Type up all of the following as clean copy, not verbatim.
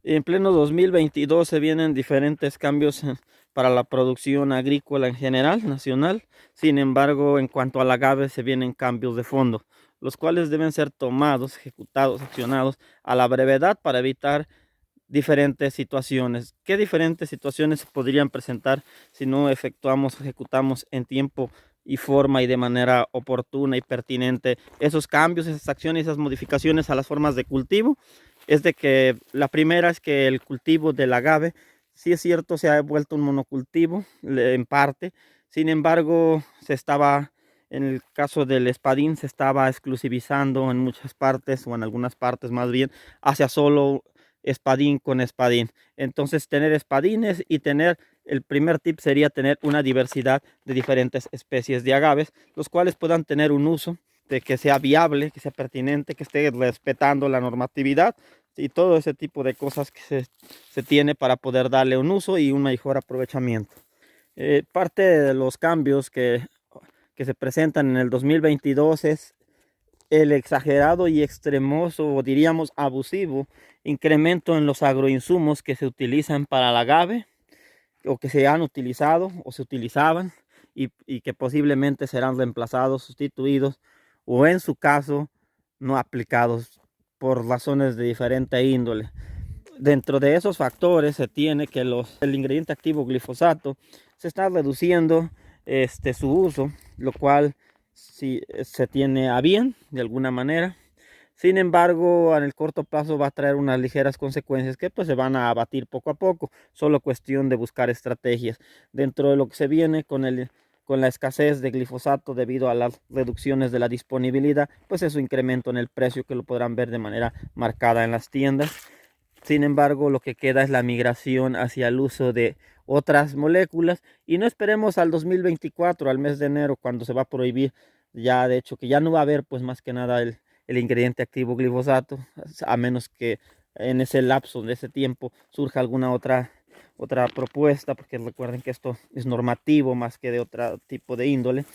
En pleno 2022 se vienen diferentes cambios para la producción agrícola en general, nacional. Sin embargo, en cuanto al agave, se vienen cambios de fondo, los cuales deben ser tomados, ejecutados, accionados a la brevedad para evitar diferentes situaciones. ¿Qué diferentes situaciones se podrían presentar si no efectuamos, ejecutamos en tiempo y forma y de manera oportuna y pertinente esos cambios, esas acciones, esas modificaciones a las formas de cultivo? Es de que la primera es que el cultivo del agave, sí es cierto, se ha vuelto un monocultivo en parte. Sin embargo, en el caso del espadín, se estaba exclusivizando en muchas partes, o en algunas partes más bien, hacia solo espadín con espadín. Entonces, tener espadines y el primer tip sería tener una diversidad de diferentes especies de agaves, los cuales puedan tener un uso de que sea viable, que sea pertinente, que esté respetando la normatividad y todo ese tipo de cosas que se tiene para poder darle un uso y un mejor aprovechamiento. Parte de los cambios que se presentan en el 2022 es el exagerado y extremoso, o diríamos abusivo, incremento en los agroinsumos que se utilizan para el agave, o que se han utilizado o se utilizaban, y que posiblemente serán reemplazados, sustituidos, o en su caso no aplicados por razones de diferente índole. Dentro de esos factores se tiene que el ingrediente activo glifosato se está reduciendo su uso, lo cual sí se tiene a bien de alguna manera. Sin embargo, en el corto plazo va a traer unas ligeras consecuencias que pues se van a abatir poco a poco, solo cuestión de buscar estrategias. Dentro de lo que se viene con la escasez de glifosato debido a las reducciones de la disponibilidad, pues es su incremento en el precio, que lo podrán ver de manera marcada en las tiendas. Sin embargo, lo que queda es la migración hacia el uso de otras moléculas, y no esperemos al 2024, al mes de enero, cuando se va a prohibir ya, de hecho, que ya no va a haber pues más que nada el ingrediente activo glifosato, a menos que en ese lapso de ese tiempo surja alguna otra propuesta, porque recuerden que esto es normativo más que de otro tipo de índole.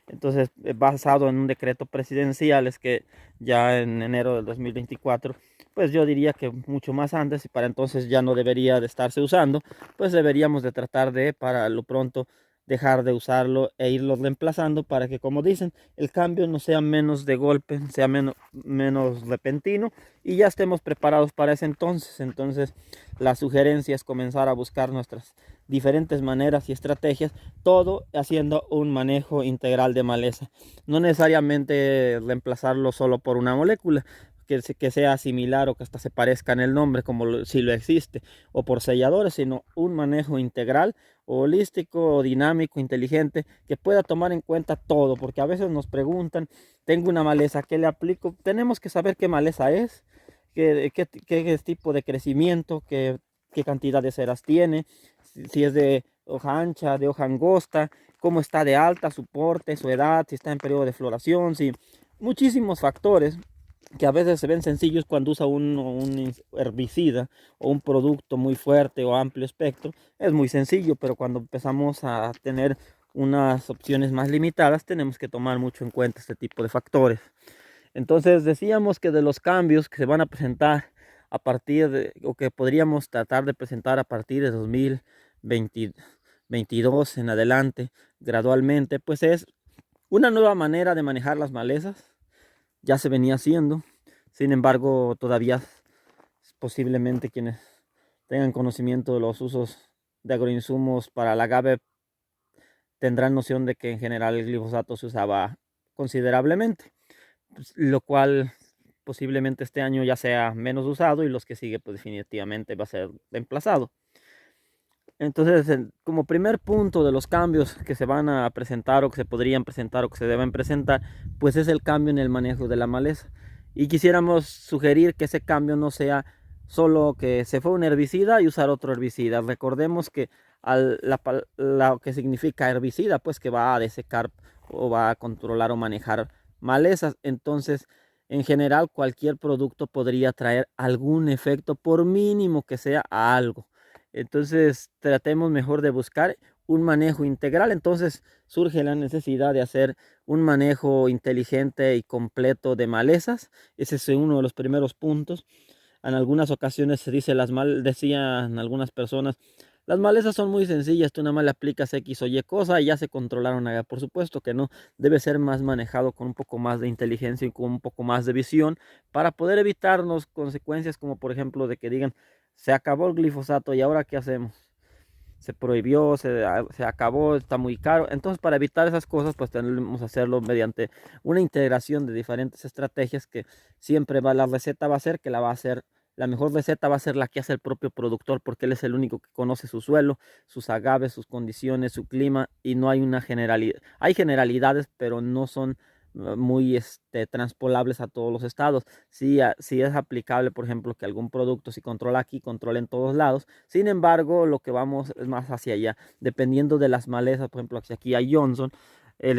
Entonces, basado en un decreto presidencial, es que ya en enero del 2024, pues yo diría que mucho más antes, y para entonces ya no debería de estarse usando, pues deberíamos de tratar de, para lo pronto, dejar de usarlo e irlo reemplazando, para que, como dicen, el cambio no sea menos de golpe, sea menos repentino, y ya estemos preparados para ese entonces. Entonces, la sugerencia es comenzar a buscar nuestras diferentes maneras y estrategias, todo haciendo un manejo integral de maleza. No necesariamente reemplazarlo solo por una molécula que sea similar o que hasta se parezca en el nombre, como si lo existe, o por selladores, sino un manejo integral, holístico, dinámico, inteligente, que pueda tomar en cuenta todo, porque a veces nos preguntan, tengo una maleza, ¿qué le aplico? Tenemos que saber qué maleza es, qué tipo de crecimiento, qué cantidad de ceras tiene, si es de hoja ancha, de hoja angosta, cómo está de alta, su porte, su edad, si está en periodo de floración, si muchísimos factores que a veces se ven sencillos cuando usa un herbicida o un producto muy fuerte o amplio espectro. Es muy sencillo, pero cuando empezamos a tener unas opciones más limitadas, tenemos que tomar mucho en cuenta este tipo de factores. Entonces decíamos que de los cambios que se van a presentar o que podríamos tratar de presentar a partir de 2022 en adelante, gradualmente, pues es una nueva manera de manejar las malezas. Ya se venía haciendo, sin embargo, todavía posiblemente quienes tengan conocimiento de los usos de agroinsumos para el agave tendrán noción de que en general el glifosato se usaba considerablemente, pues, lo cual posiblemente este año ya sea menos usado, y los que sigue pues definitivamente va a ser reemplazado. Entonces, como primer punto de los cambios que se van a presentar, o que se podrían presentar, o que se deben presentar, pues es el cambio en el manejo de la maleza. Y quisiéramos sugerir que ese cambio no sea solo que se fue un herbicida y usar otro herbicida. Recordemos que lo que significa herbicida, pues que va a desecar o va a controlar o manejar malezas. Entonces, en general, cualquier producto podría traer algún efecto, por mínimo que sea, a algo. Entonces, tratemos mejor de buscar un manejo integral. Entonces, surge la necesidad de hacer un manejo inteligente y completo de malezas. Ese es uno de los primeros puntos. En algunas ocasiones se dice decían algunas personas, las malezas son muy sencillas, tú nada más le aplicas X o Y cosa y ya se controlaron allá. Por supuesto que no, debe ser más manejado con un poco más de inteligencia y con un poco más de visión para poder evitarnos consecuencias como por ejemplo de que digan, se acabó el glifosato y ahora ¿qué hacemos? Se prohibió, se acabó, está muy caro. Entonces, para evitar esas cosas, pues tenemos que hacerlo mediante una integración de diferentes estrategias que siempre la receta va a ser que la va a hacer. La mejor receta va a ser la que hace el propio productor porque él es el único que conoce su suelo, sus agaves, sus condiciones, su clima y no hay una generalidad. Hay generalidades, pero no son muy transpolables a todos los estados. Sí es aplicable, por ejemplo, que algún producto si controla aquí, controla en todos lados. Sin embargo, lo que vamos es más hacia allá. Dependiendo de las malezas, por ejemplo, si aquí hay Johnson,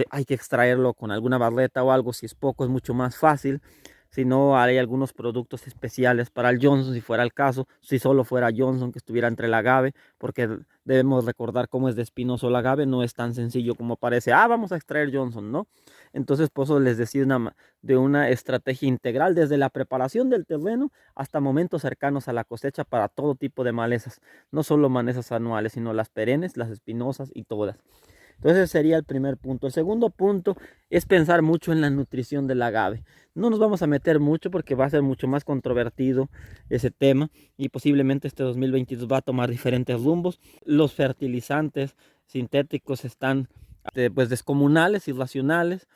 hay que extraerlo con alguna barreta o algo. Si es poco, es mucho más fácil. Si no, hay algunos productos especiales para el Johnson, si fuera el caso, si solo fuera Johnson que estuviera entre el agave, porque debemos recordar cómo es de espinoso el agave, no es tan sencillo como parece, vamos a extraer Johnson, ¿no? Entonces, por eso les decía de una estrategia integral desde la preparación del terreno hasta momentos cercanos a la cosecha para todo tipo de malezas, no solo malezas anuales, sino las perennes, las espinosas y todas. Entonces ese sería el primer punto. El segundo punto es pensar mucho en la nutrición del agave. No nos vamos a meter mucho porque va a ser mucho más controvertido ese tema y posiblemente este 2022 va a tomar diferentes rumbos. Los fertilizantes sintéticos están pues descomunales, irracionales.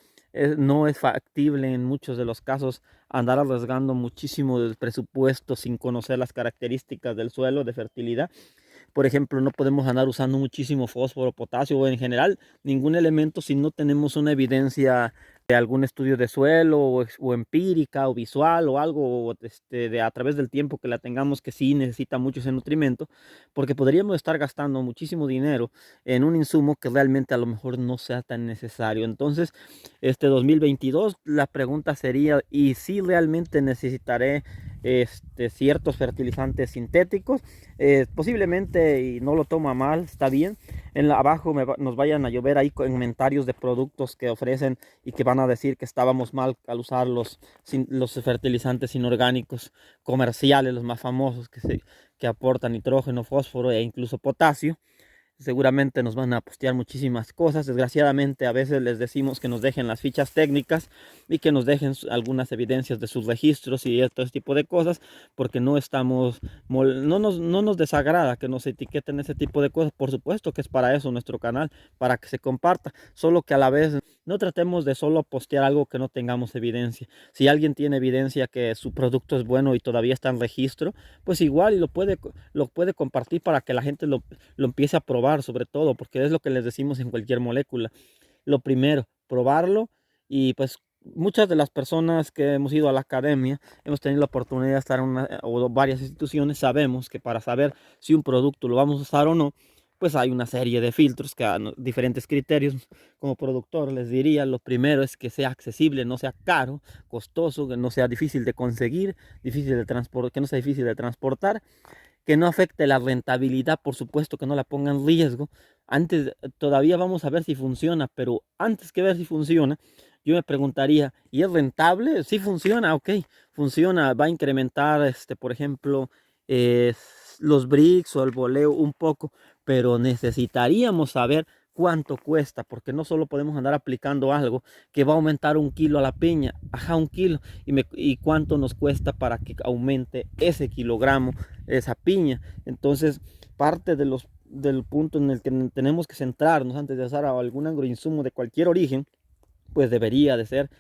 No es factible en muchos de los casos andar arriesgando muchísimo del presupuesto sin conocer las características del suelo de fertilidad. Por ejemplo, no podemos andar usando muchísimo fósforo, potasio o en general ningún elemento si no tenemos una evidencia de algún estudio de suelo o empírica o visual o algo de a través del tiempo que la tengamos que sí necesita mucho ese nutrimento, porque podríamos estar gastando muchísimo dinero en un insumo que realmente a lo mejor no sea tan necesario. Entonces, este 2022 la pregunta sería, ¿y si realmente necesitaré ciertos fertilizantes sintéticos? Posiblemente, y no lo toma mal, está bien. Abajo nos vayan a llover ahí comentarios de productos que ofrecen y que van a decir que estábamos mal al usar los fertilizantes inorgánicos comerciales, los más famosos que aportan nitrógeno, fósforo e incluso potasio. Seguramente nos van a postear muchísimas cosas. Desgraciadamente a veces les decimos que nos dejen las fichas técnicas y que nos dejen algunas evidencias de sus registros y todo ese tipo de cosas, porque no nos desagrada que nos etiqueten ese tipo de cosas. Por supuesto que es para eso nuestro canal, para que se comparta, solo que a la vez no tratemos de solo postear algo que no tengamos evidencia. Si alguien tiene evidencia que su producto es bueno y todavía está en registro, pues igual lo puede compartir para que la gente lo empiece a probar, sobre todo, porque es lo que les decimos en cualquier molécula. Lo primero, probarlo y pues muchas de las personas que hemos ido a la academia, hemos tenido la oportunidad de estar en una o varias instituciones, sabemos que para saber si un producto lo vamos a usar o no, pues hay una serie de filtros que dan diferentes criterios. Como productor les diría, lo primero es que sea accesible, no sea caro, costoso, que no sea difícil de conseguir, difícil de transportar, que no sea difícil de transportar, que no afecte la rentabilidad, por supuesto que no la ponga en riesgo. Antes, todavía vamos a ver si funciona, pero antes que ver si funciona, yo me preguntaría, ¿y es rentable? Sí funciona, ok, funciona, va a incrementar, por ejemplo, eh, los bricks o el boleo un poco, pero necesitaríamos saber cuánto cuesta, porque no solo podemos andar aplicando algo que va a aumentar 1 kilo a la piña, ajá, 1 kilo, y cuánto nos cuesta para que aumente ese kilogramo, esa piña. Entonces, parte del punto en el que tenemos que centrarnos antes de usar algún agroinsumo de cualquier origen, pues debería de ser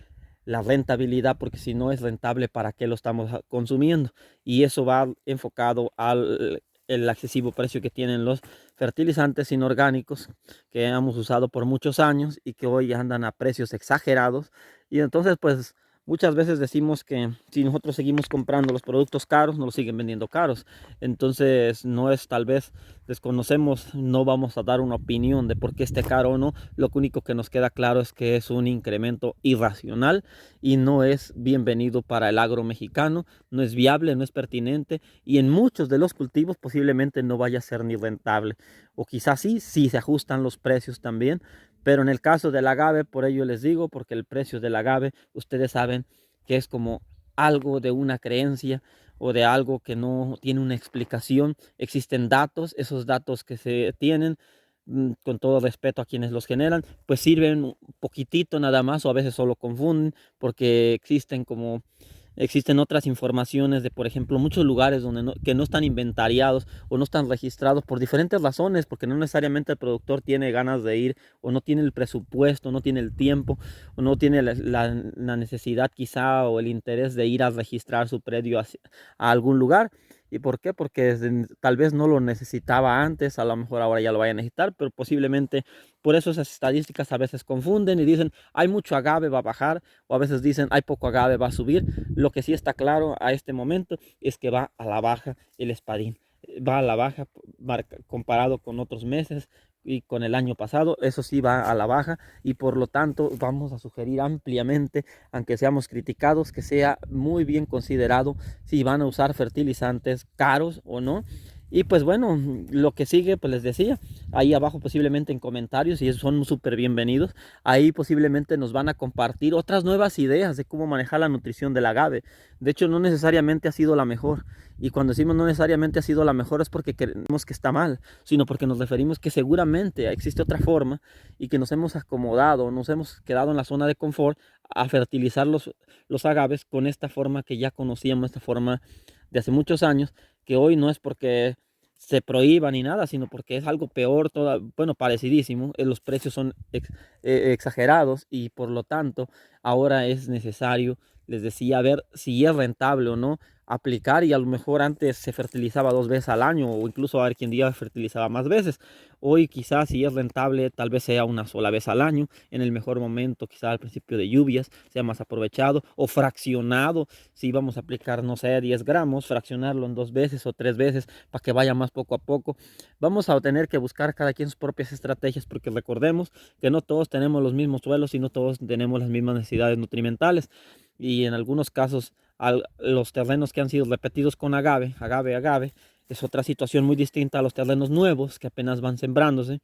la rentabilidad, porque si no es rentable, ¿para qué lo estamos consumiendo? Y eso va enfocado al el excesivo precio que tienen los fertilizantes inorgánicos que hemos usado por muchos años y que hoy andan a precios exagerados. Y entonces, pues muchas veces decimos que si nosotros seguimos comprando los productos caros, nos los siguen vendiendo caros. Entonces, no es tal vez desconocemos, no vamos a dar una opinión de por qué esté caro o no. Lo único que nos queda claro es que es un incremento irracional y no es bienvenido para el agro mexicano, no es viable, no es pertinente y en muchos de los cultivos posiblemente no vaya a ser ni rentable. O quizás sí, sí se ajustan los precios también, pero en el caso del agave, por ello les digo, porque el precio del agave, ustedes saben que es como algo de una creencia o de algo que no tiene una explicación. Existen datos, esos datos que se tienen, con todo respeto a quienes los generan, pues sirven un poquitito nada más, o a veces solo confunden, porque existen otras informaciones de, por ejemplo, muchos lugares que no están inventariados o no están registrados por diferentes razones, porque no necesariamente el productor tiene ganas de ir, o no tiene el presupuesto, no tiene el tiempo, o no tiene la necesidad quizá, o el interés de ir a registrar su predio a algún lugar. ¿Y por qué? Porque tal vez no lo necesitaba antes, a lo mejor ahora ya lo vaya a necesitar, pero posiblemente por eso esas estadísticas a veces confunden y dicen, hay mucho agave, va a bajar, o a veces dicen, hay poco agave, va a subir. Lo que sí está claro a este momento es que va a la baja el espadín. Va a la baja comparado con otros meses y con el año pasado. Eso sí va a la baja, y por lo tanto vamos a sugerir ampliamente, aunque seamos criticados, que sea muy bien considerado si van a usar fertilizantes caros o no. Y pues bueno, lo que sigue, pues les decía, ahí abajo posiblemente en comentarios, y son súper bienvenidos, ahí posiblemente nos van a compartir otras nuevas ideas de cómo manejar la nutrición del agave. De hecho, no necesariamente ha sido la mejor, y cuando decimos no necesariamente ha sido la mejor es porque creemos que está mal, sino porque nos referimos que seguramente existe otra forma, y que nos hemos acomodado, nos hemos quedado en la zona de confort a fertilizar los agaves con esta forma que ya conocíamos, esta forma de hace muchos años, que hoy no es porque se prohíba ni nada, sino porque es algo peor, bueno, parecidísimo. Los precios son exagerados, y por lo tanto ahora es necesario, les decía, ver si es rentable o no aplicar. Y a lo mejor antes se fertilizaba 2 veces al año, o incluso a ver quién día fertilizaba más veces. Hoy quizás, si es rentable, tal vez sea una sola vez al año, en el mejor momento, quizás al principio de lluvias, sea más aprovechado, o fraccionado. Si vamos a aplicar, no sé, 10 gramos, fraccionarlo en 2 veces o 3 veces para que vaya más poco a poco. Vamos a tener que buscar cada quien sus propias estrategias, porque recordemos que no todos tenemos los mismos suelos y no todos tenemos las mismas necesidades nutrimentales. Y en algunos casos, los terrenos que han sido repetidos con agave, es otra situación muy distinta a los terrenos nuevos que apenas van sembrándose.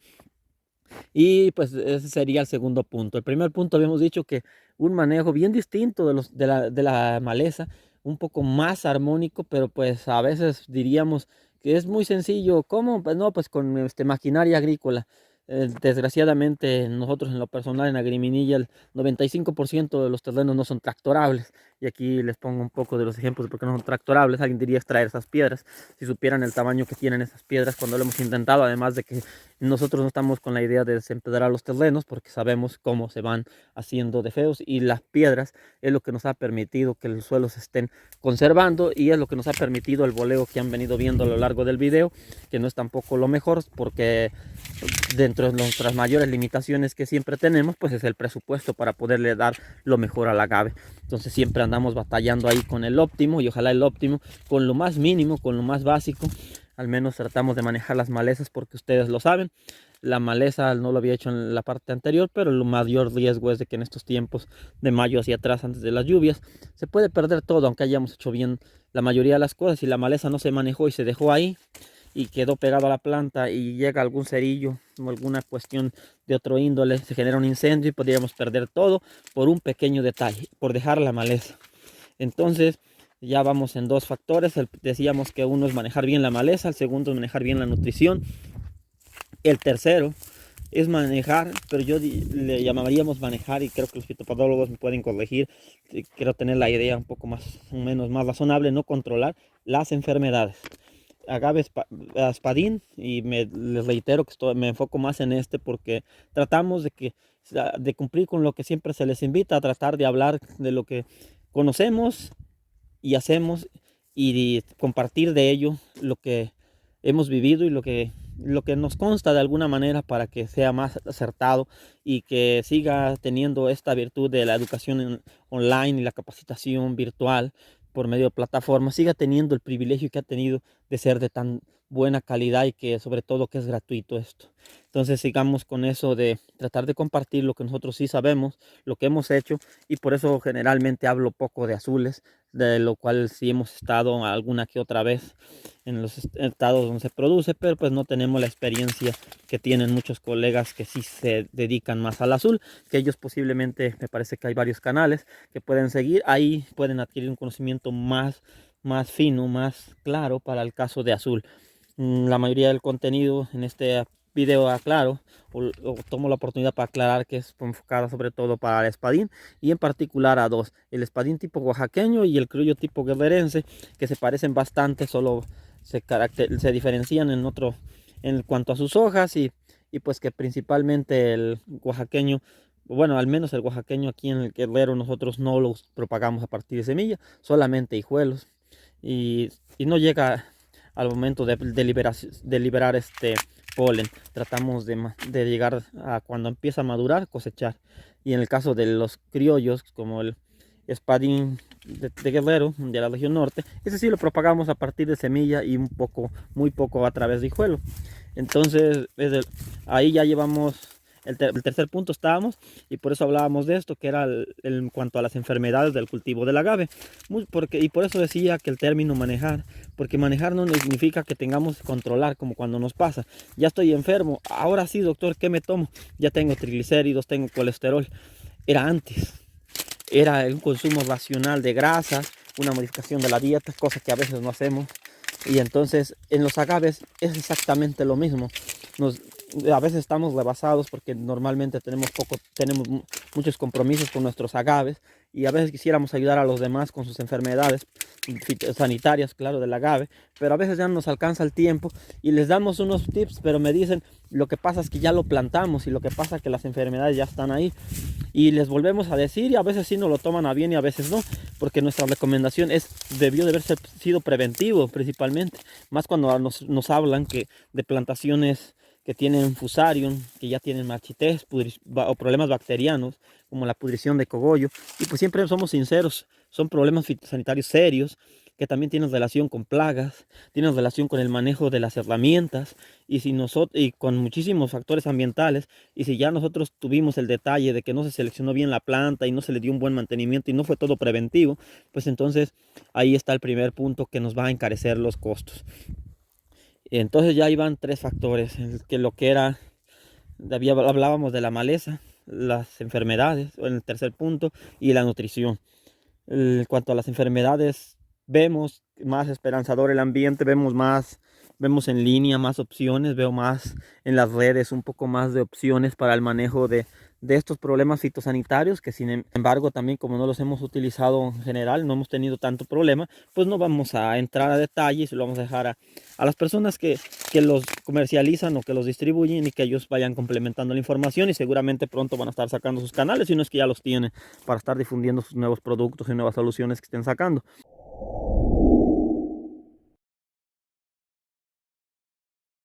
Y pues ese sería el segundo punto. El primer punto, habíamos dicho que un manejo bien distinto de la maleza, un poco más armónico, pero pues a veces diríamos que es muy sencillo. ¿Cómo? Pues no, pues con maquinaria agrícola. Desgraciadamente, nosotros en lo personal en Agriminilla, el 95% de los terrenos no son tractorables. Y aquí les pongo un poco de los ejemplos de por qué no son tractorables. Alguien diría extraer esas piedras. Si supieran el tamaño que tienen esas piedras cuando lo hemos intentado, además de que nosotros no estamos con la idea de desempedrar los terrenos, porque sabemos cómo se van haciendo de feos, y las piedras es lo que nos ha permitido que los suelos se estén conservando, y es lo que nos ha permitido el boleo que han venido viendo a lo largo del video, que no es tampoco lo mejor, porque dentro de nuestras mayores limitaciones que siempre tenemos, pues es el presupuesto para poderle dar lo mejor al agave. Entonces siempre andamos batallando ahí con el óptimo, y ojalá el óptimo con lo más mínimo, con lo más básico. Al menos tratamos de manejar las malezas, porque ustedes lo saben, la maleza no lo había hecho en la parte anterior, pero el mayor riesgo es de que en estos tiempos de mayo hacia atrás, antes de las lluvias, se puede perder todo, aunque hayamos hecho bien la mayoría de las cosas. Si la maleza no se manejó y se dejó ahí y quedó pegado a la planta, y llega algún cerillo o alguna cuestión de otro índole, se genera un incendio, y podríamos perder todo por un pequeño detalle, por dejar la maleza. Entonces ya vamos en dos factores. Decíamos que uno es manejar bien la maleza, el segundo es manejar bien la nutrición, el tercero es manejar, pero yo le llamaríamos manejar, y creo que los fitopatólogos me pueden corregir, quiero tener la idea un poco más o menos más razonable, no controlar las enfermedades. Agave espadín, y les reitero que me enfoco más en este, porque tratamos de cumplir con lo que siempre se les invita, a tratar de hablar de lo que conocemos y hacemos, y compartir de ello lo que hemos vivido y lo que nos consta de alguna manera, para que sea más acertado y que siga teniendo esta virtud de la educación online y la capacitación virtual por medio de plataformas, siga teniendo el privilegio que ha tenido de ser de tan buena calidad y que sobre todo que es gratuito esto. Entonces sigamos con eso de tratar de compartir lo que nosotros sí sabemos, lo que hemos hecho, y por eso generalmente hablo poco de azules, de lo cual sí hemos estado alguna que otra vez en los estados donde se produce, pero pues no tenemos la experiencia que tienen muchos colegas que sí se dedican más al azul, que ellos posiblemente, me parece que hay varios canales que pueden seguir, ahí pueden adquirir un conocimiento más fino, más claro para el caso de azul. La mayoría del contenido en este video aclaro o tomo la oportunidad para aclarar que es enfocada sobre todo para el espadín y en particular a dos, el espadín tipo oaxaqueño y el criollo tipo guerrerense, que se parecen bastante, solo se diferencian en cuanto a sus hojas y pues que principalmente el oaxaqueño, bueno, al menos el oaxaqueño aquí en el Guerrero nosotros no los propagamos a partir de semilla, solamente hijuelos y no llega al momento de liberar este polen. Tratamos de llegar a cuando empieza a madurar, cosechar. Y en el caso de los criollos, como el espadín de Guerrero, de la región norte, ese sí lo propagamos a partir de semilla y muy poco a través de hijuelo. Entonces, ahí ya llevamos el tercer punto estábamos, y por eso hablábamos de esto, que era en cuanto a las enfermedades del cultivo del agave. Y por eso decía que el término manejar, porque manejar no significa que tengamos que controlar como cuando nos pasa. Ya estoy enfermo, ahora sí doctor, ¿qué me tomo? Ya tengo triglicéridos, tengo colesterol. Era antes, era un consumo racional de grasas, una modificación de la dieta, cosas que a veces no hacemos. Y entonces en los agaves es exactamente lo mismo. A veces estamos rebasados porque normalmente tenemos muchos compromisos con nuestros agaves y a veces quisiéramos ayudar a los demás con sus enfermedades sanitarias, claro, del agave, pero a veces ya no nos alcanza el tiempo y les damos unos tips, pero me dicen, lo que pasa es que ya lo plantamos y lo que pasa es que las enfermedades ya están ahí y les volvemos a decir y a veces sí nos lo toman a bien y a veces no, porque nuestra recomendación debió de haber sido preventivo principalmente, más cuando nos hablan que de plantaciones que tienen fusarium, que ya tienen marchités o problemas bacterianos, como la pudrición de cogollo. Y pues siempre somos sinceros, son problemas fitosanitarios serios, que también tienen relación con plagas, tienen relación con el manejo de las herramientas, y con muchísimos factores ambientales. Y si ya nosotros tuvimos el detalle de que no se seleccionó bien la planta y no se le dio un buen mantenimiento y no fue todo preventivo, pues entonces ahí está el primer punto que nos va a encarecer los costos. Entonces ya iban tres factores, lo que era, hablábamos de la maleza, las enfermedades, en el tercer punto, y la nutrición. En cuanto a las enfermedades, vemos más esperanzador el ambiente, vemos en línea más opciones, veo más en las redes un poco más de opciones para el manejo de estos problemas fitosanitarios, que sin embargo también como no los hemos utilizado en general, no hemos tenido tanto problema, pues no vamos a entrar a detalles y lo vamos a dejar a las personas que los comercializan o que los distribuyen y que ellos vayan complementando la información y seguramente pronto van a estar sacando sus canales, si no es que ya los tienen, para estar difundiendo sus nuevos productos y nuevas soluciones que estén sacando.